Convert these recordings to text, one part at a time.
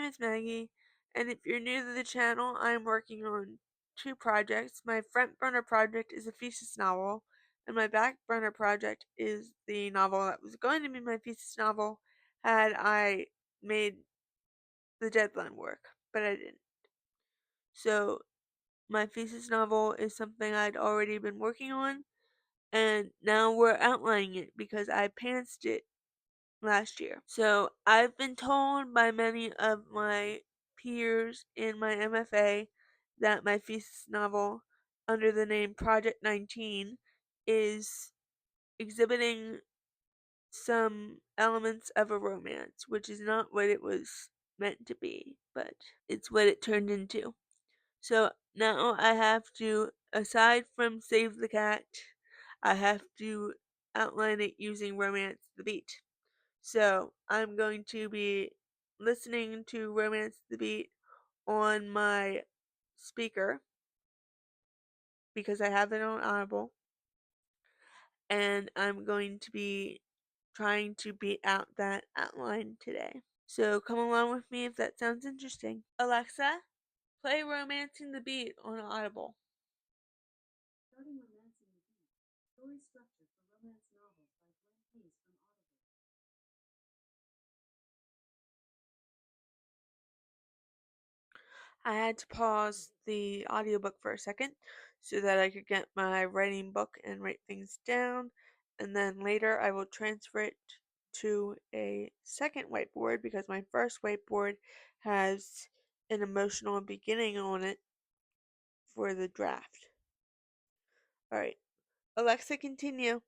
is Maggie, and if you're new to the channel, I'm working on two projects. My front burner project is a thesis novel, and my back burner project is the novel that was going to be my thesis novel had I made the deadline work, but I didn't. So, my thesis novel is something I'd already been working on, and now we're outlining it because I pantsed it last year. So I've been told by many of my peers in my MFA that my thesis novel, under the name Project 19, is exhibiting some elements of a romance, which is not what it was meant to be, but it's what it turned into. So now I have to, aside from Save the Cat, I have to outline it using Romance the Beat. So I'm going to be listening to Romance the Beat on my speaker because I have it on Audible, and I'm going to be trying to beat out that outline today. So come along with me if that sounds interesting. Alexa, play Romancing the Beat on Audible. Starting Romancing the Beat. Story structure for romance novel by Glenn Hayes from Audible. I had to pause the audiobook for a second so that I could get my writing book and write things down, and then later I will transfer it to a second whiteboard because my first whiteboard has an emotional beginning on it for the draft. Alright, Alexa, continue.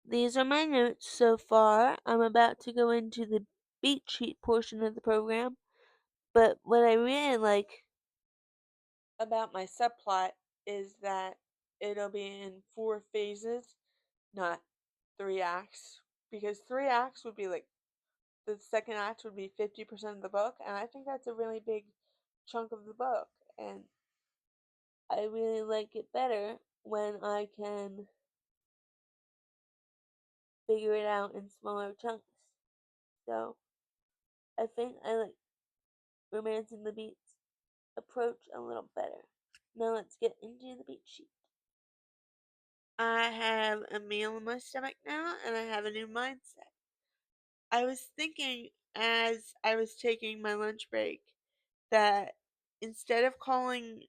These are my notes so far. I'm about to go into the beat sheet portion of the program, but what I really like about my subplot is that it'll be in 4 phases, not 3 acts. Because 3 acts would be like the second act would be 50% of the book, and I think that's a really big chunk of the book. And I really like it better when I can figure it out in smaller chunks. So I think I like Romancing the Beats approach a little better. Now let's get into the beat sheet. I have a meal in my stomach now, and I have a new mindset. I was thinking as I was taking my lunch break that instead of calling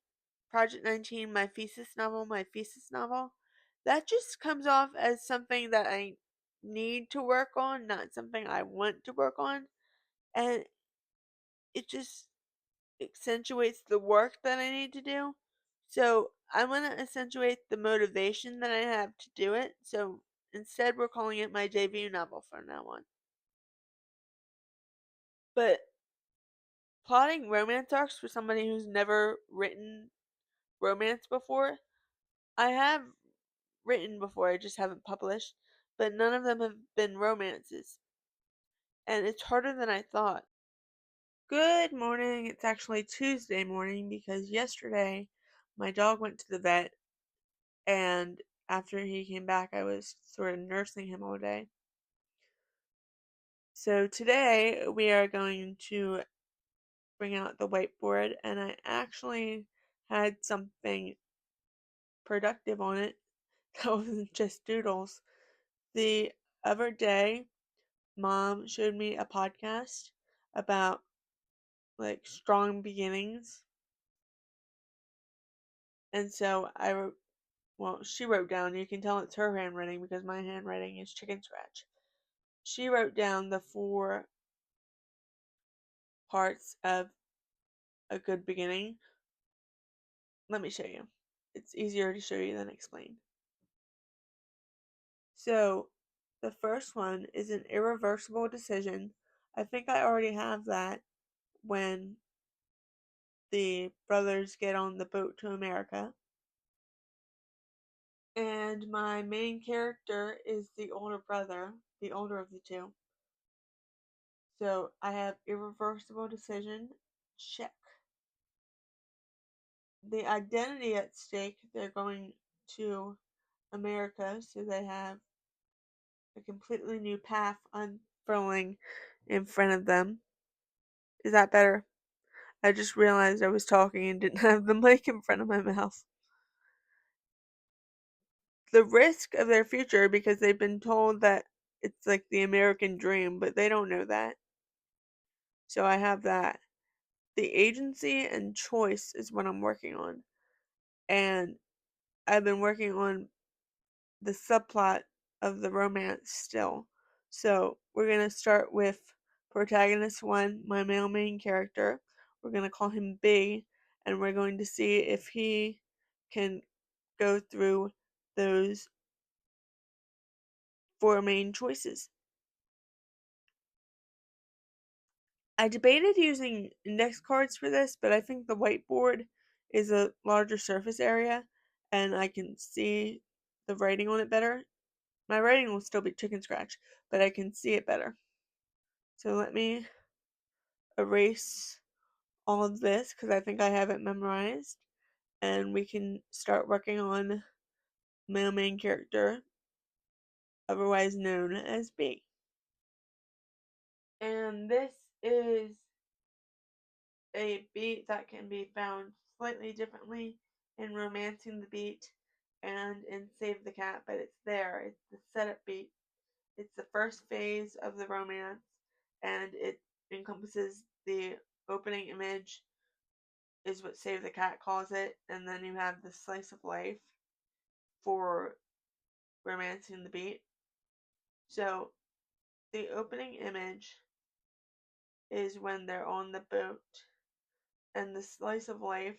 Project 19 my thesis novel, that just comes off as something that I need to work on, not something I want to work on. And it just accentuates the work that I need to do. So I want to accentuate the motivation that I have to do it. So instead, we're calling it my debut novel from now on. But plotting romance arcs for somebody who's never written romance before, I have written before, I just haven't published, but none of them have been romances. And it's harder than I thought. Good morning. It's actually Tuesday morning because yesterday my dog went to the vet, and after he came back, I was sort of nursing him all day. So today we are going to bring out the whiteboard, and I actually had something productive on it that wasn't just doodles. The other day, Mom showed me a podcast about like strong beginnings, and so I wrote. Well, she wrote down. You can tell it's her handwriting because my handwriting is chicken scratch. She wrote down the 4 parts of a good beginning. Let me show you. It's easier to show you than explain. So, the first one is an irreversible decision. I think I already have that when the brothers get on the boat to America. And my main character is the older brother, the older of the two. So I have irreversible decision, check. The identity at stake, they're going to America, so they have a completely new path unfurling in front of them. Is that better? I just realized I was talking and didn't have the mic in front of my mouth. The risk of their future because they've been told that it's like the American dream, but they don't know that. So I have that. The agency and choice is what I'm working on. And I've been working on the subplot of the romance still. So we're going to start with protagonist 1, my male main character. We're going to call him B, and we're going to see if he can go through those 4 main choices. I debated using index cards for this, but I think the whiteboard is a larger surface area and I can see the writing on it better. My writing will still be chicken scratch, but I can see it better. So let me erase all of this because I think I have it memorized, and we can start working on my main character, otherwise known as B. And this is a beat that can be found slightly differently in Romancing the Beat and in Save the Cat, but it's there. It's the setup beat. It's the first phase of the romance, and it encompasses the opening image, is what Save the Cat calls it, and then you have the slice of life for Romancing the Beat. So the opening image is when they're on the boat, and the slice of life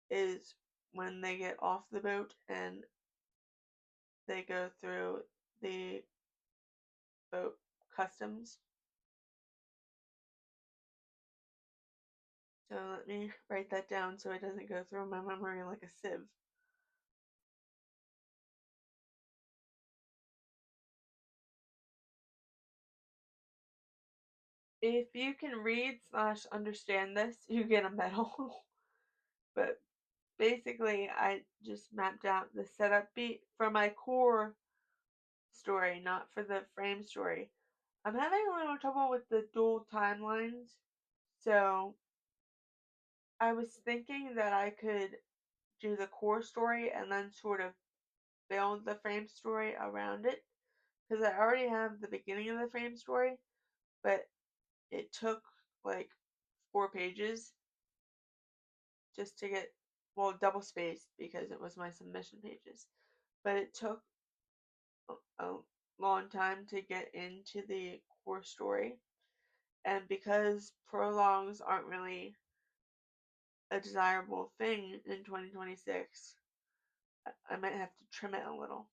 is when they get off the boat and they go through the boat customs. So let me write that down so it doesn't go through my memory like a sieve. If you can read slash understand this, you get a medal. But basically, I just mapped out the setup beat for my core story, not for the frame story. I'm having a little trouble with the dual timelines, so I was thinking that I could do the core story and then sort of build the frame story around it. Because I already have the beginning of the frame story, but it took like 4 pages just to get, well, double spaced because it was my submission pages. But it took a long time to get into the core story. And because prologues aren't really a desirable thing in 2026, I might have to trim it a little.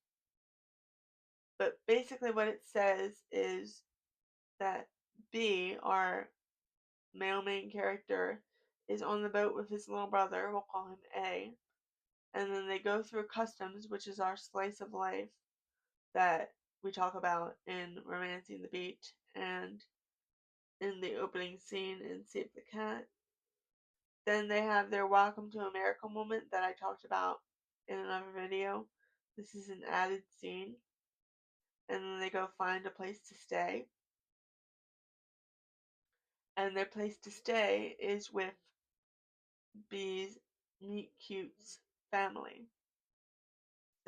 But basically, what it says is that B, our male main character, is on the boat with his little brother, we'll call him A, and then they go through customs, which is our slice of life that we talk about in Romancing the Beat and in the opening scene in Save the Cat. Then they have their Welcome to America moment that I talked about in another video. This is an added scene. And then they go find a place to stay. And their place to stay is with B's meet cute's family.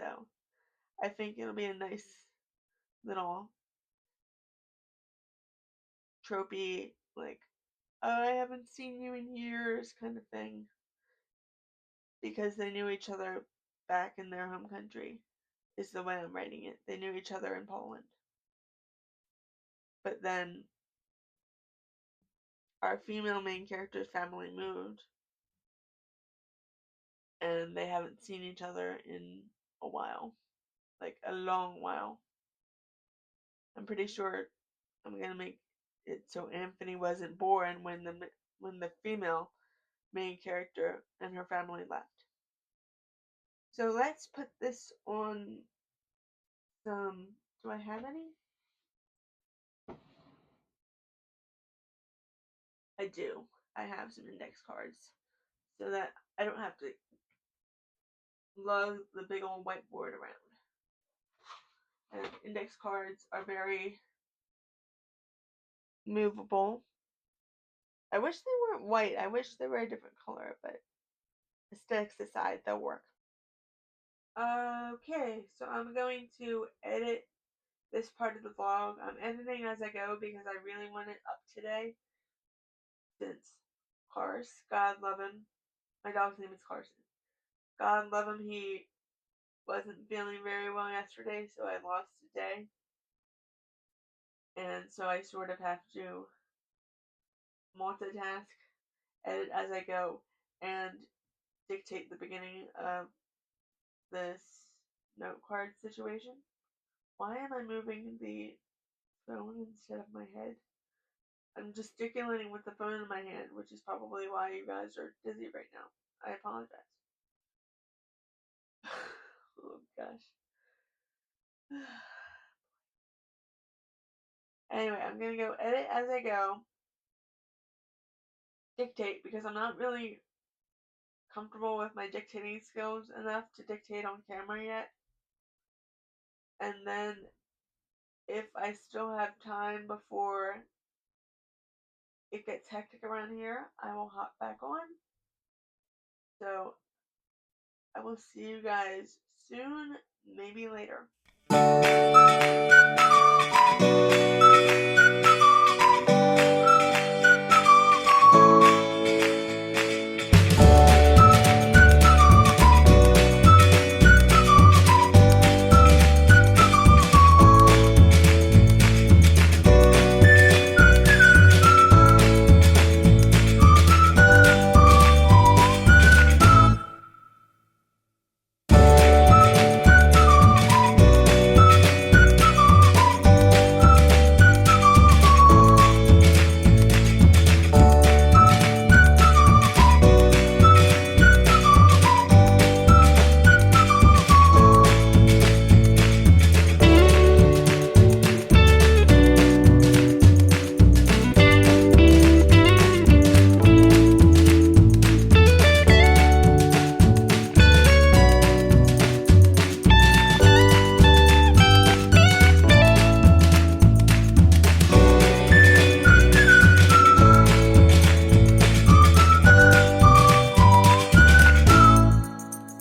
So I think it'll be a nice little tropey, like, oh, I haven't seen you in years kind of thing. Because they knew each other back in their home country, is the way I'm writing it. They knew each other in Poland. But then our female main character's family moved, and they haven't seen each other in a while. Like a long while. I'm pretty sure I'm gonna make it so Anthony wasn't born when the female main character and her family left. So let's put this on some. Do I have any? I do. I have some index cards so that I don't have to lug the big old whiteboard around. And index cards are very movable. I wish they weren't white. I wish they were a different color, but aesthetics aside, they'll work. Okay, so I'm going to edit this part of the vlog. I'm editing as I go because I really want it up today. Since Cars, God love him. My dog's name is Carson. God love him, he wasn't feeling very well yesterday, so I lost a day. And so I sort of have to multitask, edit as I go, and dictate the beginning of this note card situation. Why am I moving the phone instead of my head? I'm gesticulating with the phone in my hand, which is probably why you guys are dizzy right now. I apologize. Oh gosh. Anyway, I'm gonna go edit as I go, dictate, because I'm not really comfortable with my dictating skills enough to dictate on camera yet. And then, if I still have time before it gets hectic around here, I will hop back on. So, I will see you guys soon, maybe later.